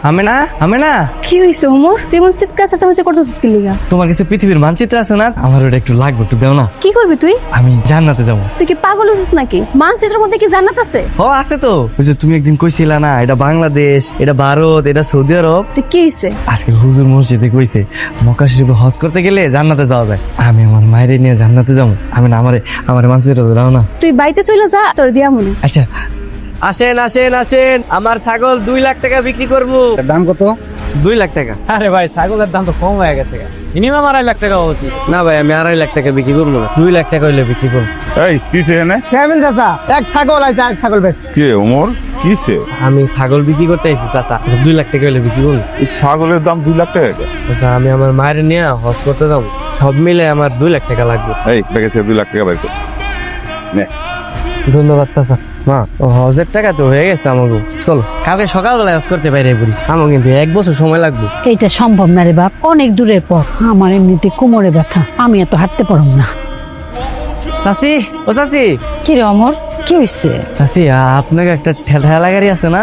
আমি না কি হইছে ওমর? তুই এমন চিৎকার চেঁচামেচি করতেছিস কি লিগা? তোমার কাছে পৃথিবীর মানচিত্র আছে না, আমার ওটা একটু লাগবে, একটু দাও না। কি করবি তুই? আমি জান্নাতে যাবো। তুই কি পাগল হইছিস নাকি? মানচিত্রের মধ্যে কি জান্নাত আছে? ও আছে তো, ওই যে তুমি একদিন কইছিলা না, এটা বাংলাদেশ, এটা ভারত, এটা সৌদি আরব। তুই কি হইছে? আজকে হুজুর মসজিদে কইছে মক্কা শরীফে হজ করতে গেলে জান্নাতে যাওয়া যায়। আমি আমার মায়ের নিয়ে জান্নাতে যাবো। আমি না আমার মানচিত্র দাও না। তুই বাড়িতে চলে যা, তোর দিয়া মনে। আচ্ছা আসেন আসেন আসেন, আমার ছাগল 2 লাখ টাকা বিক্রি করবো। দাম কত? 2 লাখ টাকা। আরে ভাই ছাগলের দাম তো কম হয়ে গেছে, মিনিমাম 2.5 লাখ টাকা উচিত। না ভাই, আমি 2.5 লাখ টাকা বিক্রি করবো না, 2 লাখ টাকা হইলে বিক্রি করবো। এই কিসে এনে সেভেন চাচা, এক ছাগল আছে, এক ছাগল বেশ। কে ওমর কিসে? আমি ছাগল বিক্রি করতে আইছি চাচা, 2 লাখ টাকা হইলে বিক্রি করবো। এই ছাগলের দাম 2 লাখ টাকা? চাচা আমি আমার মায়ের নিয়ে হজ করতে যাবো, সব মিলে আমার 2 লাখ টাকা লাগবে। এই ব্যাগে 2 লাখ টাকা বের কর নে। ধন্যবাদ চাচা। মা, ও হজের টাকা তো হয়ে গেছে আমাকে, চলো কালকে সকালবেলায় হজ করতে বাইরে পড়ি। আমার কিন্তু 1 বছর সময় লাগবে। এইটা সম্ভব না রে বাপ, অনেক দূরের পর। আমার এমনিতে কোমরে ব্যথা, আমি এত হাঁটতে পারব না। চাচি, ও চাচি। কি রে অমর, কি হয়েছে? চাচি আপনাকে একটা ঠেলা গাড়ি আছে না?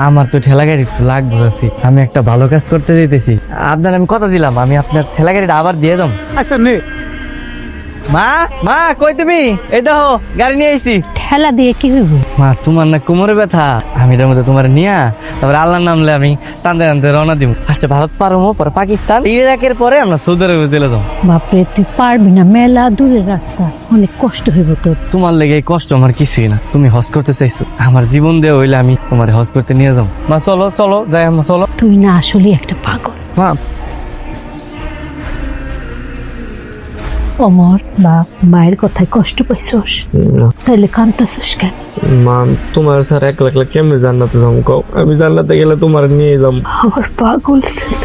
আমার তো ঠেলা গাড়ি একটু লাগবে চাচি, আমি একটা ভালো কাজ করতে যেতেছি। আপনার আমি কথা দিলাম, আমি আপনার ঠেলা গাড়িটা আবার দিয়ে যাবো। আচ্ছা নে। মা কই তুমি? এই দেখো গাড়ি নিয়ে আইছি। ঠেলা দিয়ে কি হইব? মা তোমার না কোমরে ব্যথা, আমি এটার মধ্যে তোমার নিয়া তারপরে আল্লাহর নামলে আমি টানতে টানতে রওনা দিব। ফার্স্টে ভারত পারবো, পরে পাকিস্তান, ইরাকের পরে আমরা সৌদি আরবে চলে যাবো। বাপরে, তুই পারবি না, মেলা দূরের রাস্তা, অনেক কষ্ট হইব তোর। তোমার লেগে এই কষ্ট আমার কিছুই না, তুমি হজ করতে চাইছো, আমার জীবন দিয়ে হইলে আমি তোমার হজ করতে নিয়ে যাবো। মা চলো চলো যাই, আমরা চলো। তুই না আসলে একটা পাগল। মা অমর বাপ, মায়ের কথায় কষ্ট পাইছস, তাইলে কান্তাছস কেন? মা তোমার স্যার 1 লাখ কেমনে জান্নাতে যাবো কও? আমি জান্নাতে গেলে তোমার নিয়ে যাবো। আমার পাগল ছেলে।